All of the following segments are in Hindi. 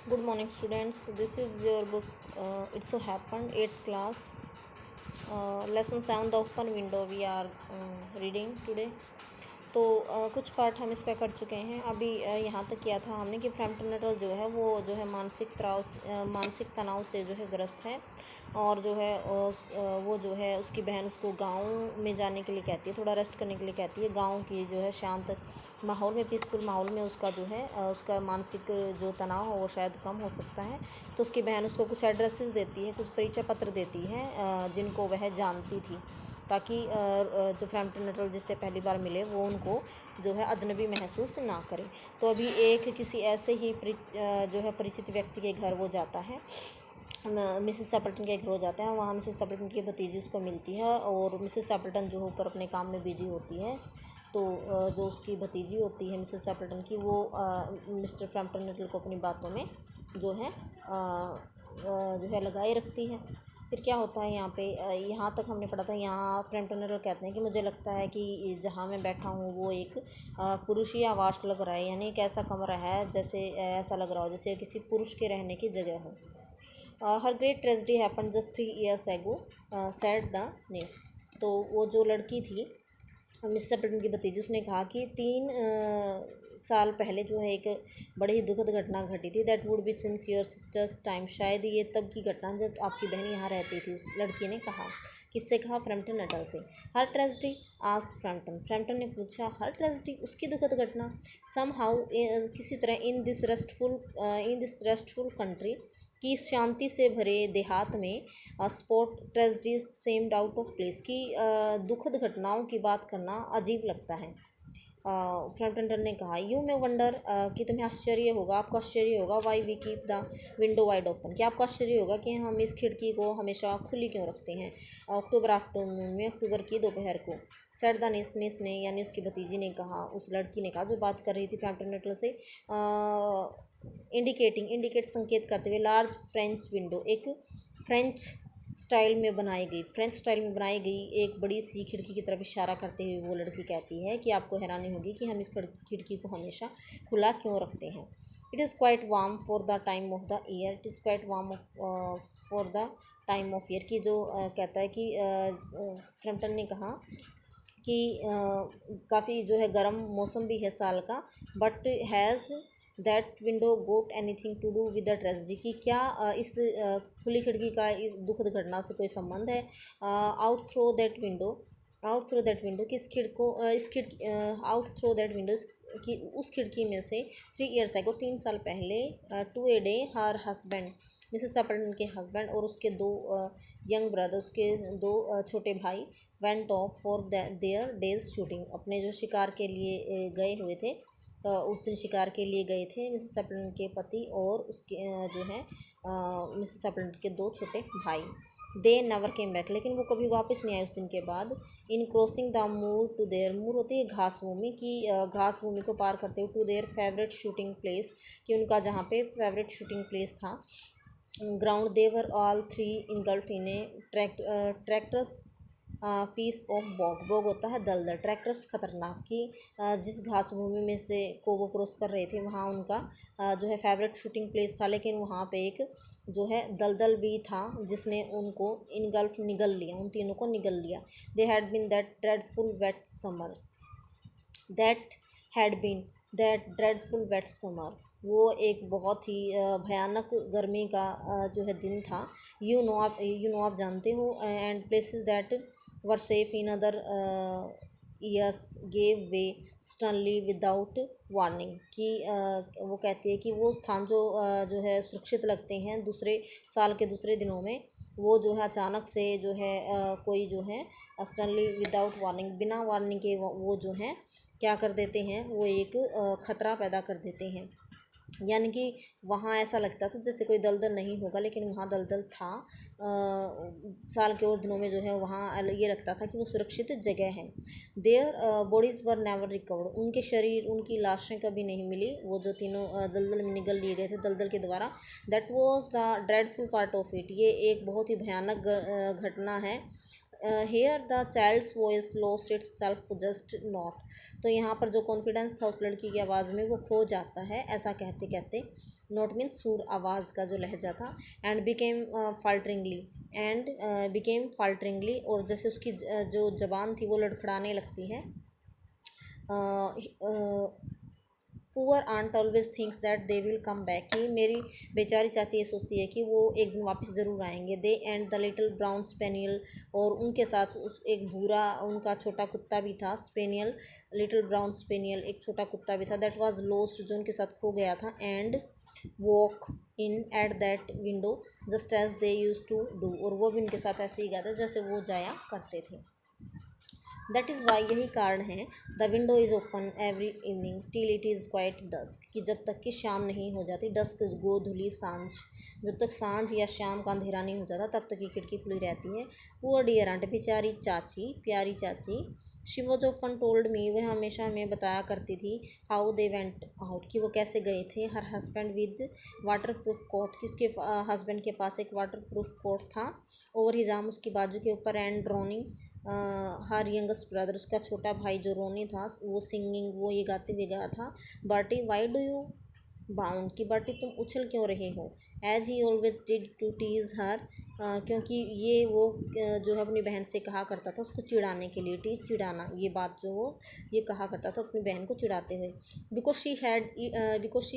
Good morning, students. This is your book. It so happened 8th class, lesson 7, the open window. We are reading today. तो कुछ पार्ट हम इसका कर चुके हैं। अभी यहाँ तक किया था हमने कि फ्रैम्पटन नटल जो है वो जो है मानसिक तनाव से जो है ग्रस्त है, और जो है वो जो है उसकी बहन उसको गांव में जाने के लिए कहती है, थोड़ा रेस्ट करने के लिए कहती है। गांव की जो है शांत माहौल में, पीसफुल माहौल में उसका जो है उसका मानसिक जो तनाव है वो शायद कम हो सकता है। तो उसकी बहन उसको कुछ एड्रेसेस देती है, कुछ परिचय पत्र देती है जिनको वह जानती थी, ताकि जो फ्रैम्पटन नटल जिससे पहली बार मिले वो उनको जो है अजनबी महसूस ना करें। तो अभी एक किसी ऐसे ही जो है परिचित व्यक्ति के घर वो जाता है, मिसेस सैपल्टन के घर हो जाता है। वहाँ मिसेस सैपल्टन की भतीजी उसको मिलती है, और मिसेस सैपल्टन जो ऊपर अपने काम में बिजी होती है। तो जो उसकी भतीजी होती है मिसेस सैपल्टन की, वो मिस्टर फ्रैम्पटन नटल को अपनी बातों में जो है लगाए रखती है। फिर क्या होता है यहाँ पे, यहाँ तक हमने पढ़ा था। यहाँ फ्रैम्पटन नटल कहते हैं कि मुझे लगता है कि जहाँ मैं बैठा हूँ वो एक पुरुषीय आवास लग रहा है, यानी एक ऐसा कमरा है जैसे ऐसा लग रहा हो जैसे किसी पुरुष के रहने की जगह हो। Her great tragedy happen just 3 years ago, said the niece. तो वो जो लड़की थी मिस सैपल्टन की भतीजी, उसने कहा कि 3 साल पहले जो है एक बड़ी ही दुखद घटना घटी थी। That would be since your sisters time, शायद ये तब की घटना जब आपकी बहन यहाँ रहती थी। उस लड़की ने कहा। किससे कहा? फ्रैम्पटन नटल से। हर ट्रेजेडी आस्क्ड फ्रैम्पटन, फ्रैम्पटन ने पूछा हर ट्रेजेडी, उसकी दुखद घटना। सम हाउ, किसी तरह, इन दिस रेस्टफुल कंट्री, कि इस शांति से भरे देहात में, spot tragedies सेम्ड out of place, की दुखद घटनाओं की बात करना अजीब लगता है। फ्रैम्पटन नटल ने कहा यू मे वंडर, कि तुम्हें आश्चर्य होगा, आपको आश्चर्य होगा, why we keep the window wide open, कि आपको आश्चर्य होगा कि हम इस खिड़की को हमेशा खुली क्यों रखते हैं अक्टूबर आफ्टरनून में, अक्टूबर की दोपहर को। सैड द नेस ने, यानी उसकी भतीजी ने कहा, उस लड़की ने कहा जो बात कर रही थी फ्रैम्पटन नटल से, इंडिकेट संकेत करते हुए, लार्ज फ्रेंच विंडो, एक फ्रेंच स्टाइल में बनाई गई एक बड़ी सी खिड़की की तरफ इशारा करते हुए वो लड़की कहती है कि आपको हैरानी होगी कि हम इस खिड़की को हमेशा खुला क्यों रखते हैं। It is quite warm for the time of the year, it is quite warm for the time of year, की जो कहता है कि फ्रैम्पटन ने कहा कि काफ़ी जो है गर्म मौसम भी है साल का, but has that window got anything to do with the tragedy, की क्या इस खुली खिड़की का इस दुखद घटना से कोई संबंध है। आउट थ्रो दैट विंडो, कि आउट थ्रो दैट विंडो, कि उस खिड़की में से 3 years ago, 3 साल पहले, to a day her husband, Mrs Sappleton के हस्बैंड और उसके 2 यंग ब्रदर, उसके 2 छोटे भाई, went of for their days shooting, अपने जो शिकार के लिए गए हुए थे, उस दिन शिकार के लिए गए थे मिसेस सैपल्टन के पति और उसके जो है मिसेस सैपल्टन के 2 छोटे भाई। दे नेवर केम बैक, लेकिन वो कभी वापस नहीं आए उस दिन के बाद। In crossing the moor to their, moor होती है घास भूमि, की घास भूमि को पार करते हुए, to their favourite shooting place, कि उनका जहाँ पे फेवरेट शूटिंग प्लेस था। Ground, they were all 3 engulfed in a treacherous piece of bog होता है दलदल, ट्रैक्टर्स खतरनाक, की जिस घास भूमि में से को वो क्रॉस कर रहे थे वहाँ उनका जो है फेवरेट शूटिंग प्लेस था, लेकिन वहाँ पे एक जो है दलदल भी था जिसने उनको इनगल्फ निगल लिया, उन तीनों को निगल लिया। They had been that dreadful wet summer, that had been that dreadful wet summer, वो एक बहुत ही भयानक गर्मी का जो है दिन था। यू नो आप जानते हो। And places that were safe in other years gave way sternly without warning, कि वो कहती है कि वो स्थान जो है सुरक्षित लगते हैं दूसरे साल के दूसरे दिनों में, वो जो है अचानक से जो है कोई जो है स्टर्नली विदाउट वार्निंग, बिना वार्निंग के वो जो है क्या कर देते हैं, वो एक ख़तरा पैदा कर देते हैं। यानी कि वहाँ ऐसा लगता था जैसे कोई दलदल नहीं होगा, लेकिन वहाँ दलदल था। साल के और दिनों में जो है वहाँ ये लगता था कि वो सुरक्षित जगह है। Their bodies were never recovered, उनके शरीर, उनकी लाशें कभी नहीं मिली, वो जो तीनों दलदल में निगल लिए गए थे दलदल के द्वारा। That was the dreadful part of it, ये एक बहुत ही भयानक घटना है। Here the child's voice lost itself just not. तो यहाँ पर जो कॉन्फिडेंस था उस लड़की की आवाज़ में वो खो जाता है, ऐसा कहते कहते। नॉट मीन्स सुर, आवाज़ का जो लहजा था। एंड बिकेम फाल्टरिंगली, एंड बिकेम फाल्टरिंगली, और जैसे उसकी जो ज़बान थी वो लड़खड़ाने लगती है। Poor aunt always thinks that they will come back, कि मेरी बेचारी चाची ये सोचती है कि वो एक दिन वापस ज़रूर आएंगे। They and the little brown spaniel, और उनके साथ उस एक भूरा उनका छोटा कुत्ता भी था, स्पेनियल, लिटिल ब्राउन स्पेनियल, एक छोटा कुत्ता भी था, दैट वाज लोस्ट, जो उनके साथ खो गया था। And walk in at that window just as they used to do, और वो भी उनके साथ ऐसे ही गया था जैसे वो जाया करते थे। दैट इज़ वाई, यही कारण है, the window is open every evening till it is quite dusk, कि जब तक कि शाम नहीं हो जाती, डस्क गोधुली सांझ, जब तक सांझ या शाम का अंधेरा नहीं हो जाता तब तक ये खिड़की खुली रहती है। पुअर डियर आंट, बेचारी चाची, प्यारी चाची। She was often told me, वह हमेशा हमें बताया करती थी, हाउ दे वेंट आउट, कि वो कैसे गए थे। Her husband with waterproof coat, कि उसके हस्बैंड के पास एक वाटर प्रूफ कोट था, ओवर हिज आर्म, उसकी बाजू के ऊपर। And droning her youngest brother, उसका छोटा भाई जो रोनी था वो सिंगिंग, वो ये गाते हुए गया था, Bertie why do you bound, कि बाटी तुम उछल क्यों रहे हो। As he always did to tease her, क्योंकि ये वो जो है अपनी बहन से कहा करता था उसको चिढ़ाने के लिए, टीज चिढ़ाना, ये बात जो वो ये कहा करता था अपनी बहन को चिढ़ाते हुए। Because she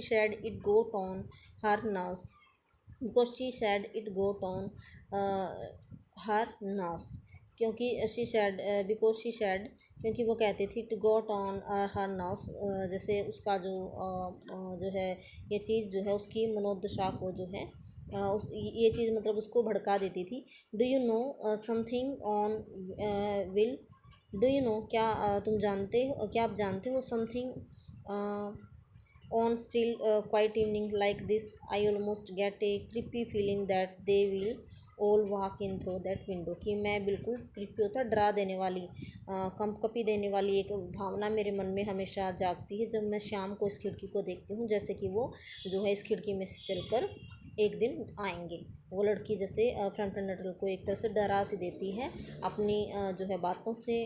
said it got on her nerves, because she said it got on her nerves, क्योंकि she said, because she said, क्योंकि वो कहती थी, to got on her nerves, जैसे उसका जो है ये चीज़ जो है उसकी मनोदशा को जो है उस ये चीज़ मतलब उसको भड़का देती थी। Do you know something on will, do you know, क्या तुम जानते हो, क्या आप जानते हो, something on still quiet evening like this I almost get a creepy feeling that they will all walk in through that window, कि मैं बिल्कुल creepy होता, डरा देने वाली, कंपकपी देने वाली एक भावना मेरे मन में हमेशा जागती है जब मैं शाम को इस खिड़की को देखती हूँ, जैसे कि वो जो है इस खिड़की में से चलकर एक दिन आएंगे। वो लड़की जैसे फ्रंटन नटल को एक तरह से डरा सी देती है अपनी जो है बातों से,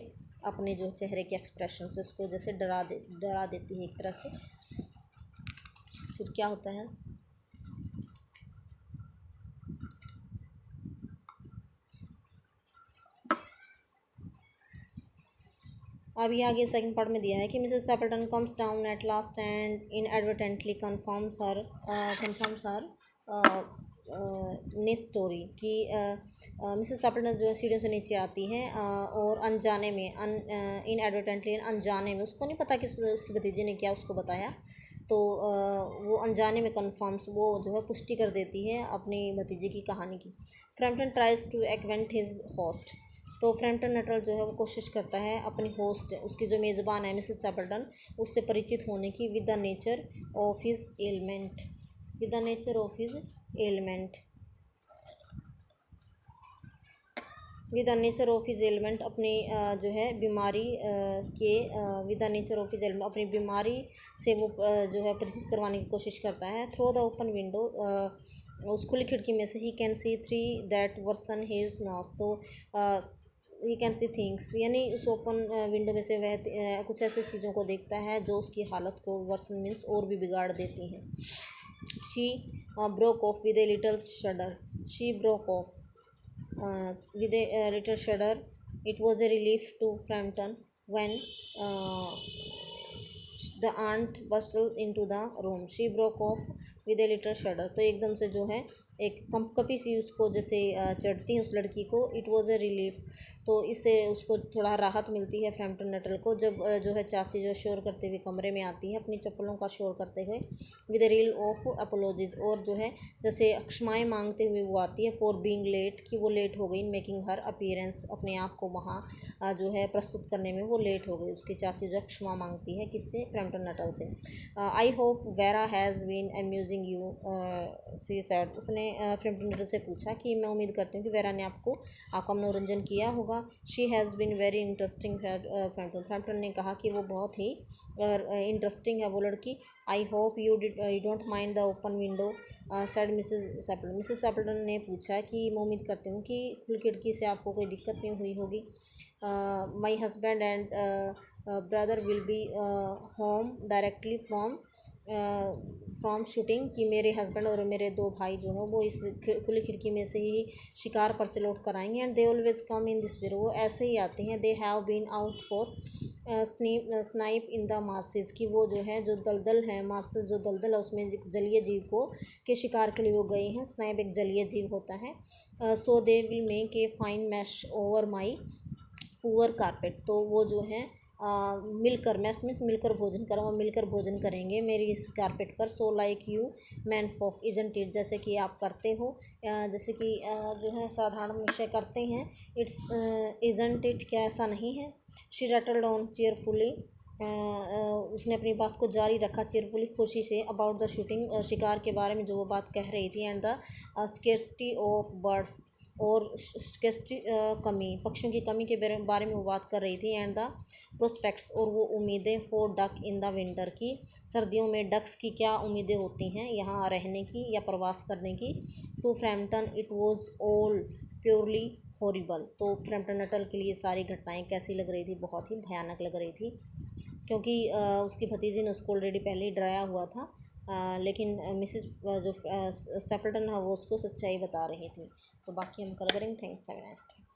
अपने जो चेहरे के एक्सप्रेशन से उसको जैसे डरा देती है एक तरह से। फिर क्या होता है, अभी आगे सेकंड पार्ट में दिया है कि Mrs Sappleton comes down at last and inadvertently confirms her next story, कि मिसेस सैपल्टन जो है सीढ़ियों से नीचे आती हैं और अनजाने में इनएडवर्टेंटली, अनजाने में, उसको नहीं पता कि उसकी भतीजी ने क्या उसको बताया, तो वो अनजाने में कन्फर्म्स, वो जो है पुष्टि कर देती है अपनी भतीजे की कहानी की। Frampton tries to acquaint his host, तो फ्रैम्पटन नटल जो है वो कोशिश करता है अपनी होस्ट, उसकी जो मेज़बान है मिसेस सैपल्टन, उससे परिचित होने की, with the nature of his element, with the nature of his element, with the nature of his element, अपनी जो है बीमारी के, with the nature of his element, अपनी बीमारी से वो जो है परिचित करवाने की कोशिश करता है। थ्रू द ओपन विंडो, उस खुली खिड़की में से, he can see three that version his nose, तो ही कैन सी थिंग्स, यानी उस ओपन विंडो में से वह कुछ ऐसी चीज़ों को देखता है जो उसकी हालत को, वर्सन मीन्स और भी बिगाड़ देती हैं। She broke of with a little शडर, she broke of with a little shudder. It was a relief to Frampton when the aunt bustled into the room. She broke off with a little shudder. तो एकदम से जो है एक कंपकपी सी उसको जैसे चढ़ती है उस लड़की को। इट वॉज़ ए रिलीफ, तो इससे उसको थोड़ा राहत मिलती है फ्रैम्पटन नटल को, जब जो है चाची जो शोर करते हुए कमरे में आती है अपनी चप्पलों का शोर करते हुए, with A reel of apologies, और जो है जैसे क्षमाएँ मांगते हुए वो आती है, फॉर बीइंग लेट, कि वो लेट हो गई, मेकिंग हर अपीयरेंस, अपने आप को वहाँ जो है प्रस्तुत करने में वो लेट हो गई। उसकी चाची जो क्षमा मांगती है किससे, फ्रैम्पटन नटल से। I hope Vera has been amusing you, she said, उसने फ्रैम्पटन नटल से पूछा कि मैं उम्मीद करती हूँ कि वेरा ने आपका मनोरंजन किया होगा। She has been very interesting, Frampton ने कहा कि वो बहुत ही इंटरेस्टिंग है वो लड़की। I hope you don't mind the open window said Mrs Sappleton. Mrs Sappleton ने पूछा कि मैं उम्मीद करती हूँ कि खुली खिड़की से आपको कोई दिक्कत नहीं हुई होगी। My husband and brother will be home directly from shooting, कि मेरे हस्बैंड और मेरे दो भाई जो हैं वो इस खुली खिड़की में से ही शिकार पर से लौट कर आएंगे। And they always come in this way, वो ऐसे ही आते हैं। They have been out for snipe in the marshes, कि वो जो है जो दलदल है, मार्सेस जो दलदल है उसमें जलीय जीव को के शिकार के लिए वो गए हैं। स्नाइप एक जलीय जीव होता है। So they will make a fine mess over my poor carpet, तो वो जो है मिलकर, मैस मीन्स मिलकर भोजन कर, वो मिलकर भोजन करेंगे मेरी इस कारपेट पर। So like you menfolk isn't it, जैसे कि आप करते हो, जैसे कि जो है साधारण विषय करते हैं। इट्स इजंट इट, क्या ऐसा नहीं है। शी रटल्ड ऑन चेयरफुली, उसने अपनी बात को जारी रखा चेयरफुली, खुशी से। अबाउट द शूटिंग, शिकार के बारे में जो वो बात कह रही थी। And the scarcity of birds, और स्केर्सिटी कमी, पक्षियों की कमी के बारे में वो बात कर रही थी। एंड द प्रोस्पेक्ट्स, और वो उम्मीदें for duck in the winter, की सर्दियों में डक्स की क्या उम्मीदें होती हैं यहाँ रहने की या प्रवास करने की। To Frampton it was all purely horrible, तो फ्रैम्पटन नटल के लिए सारी घटनाएं कैसी लग रही थी, बहुत ही भयानक लग रही थी, क्योंकि उसकी भतीजी ने उसको ऑलरेडी पहले ही डराया हुआ था। लेकिन मिसेस जो सेपल्टन है वो उसको सच्चाई बता रही थी। तो बाकी हम कल करेंगे। Thanks, have a nice day.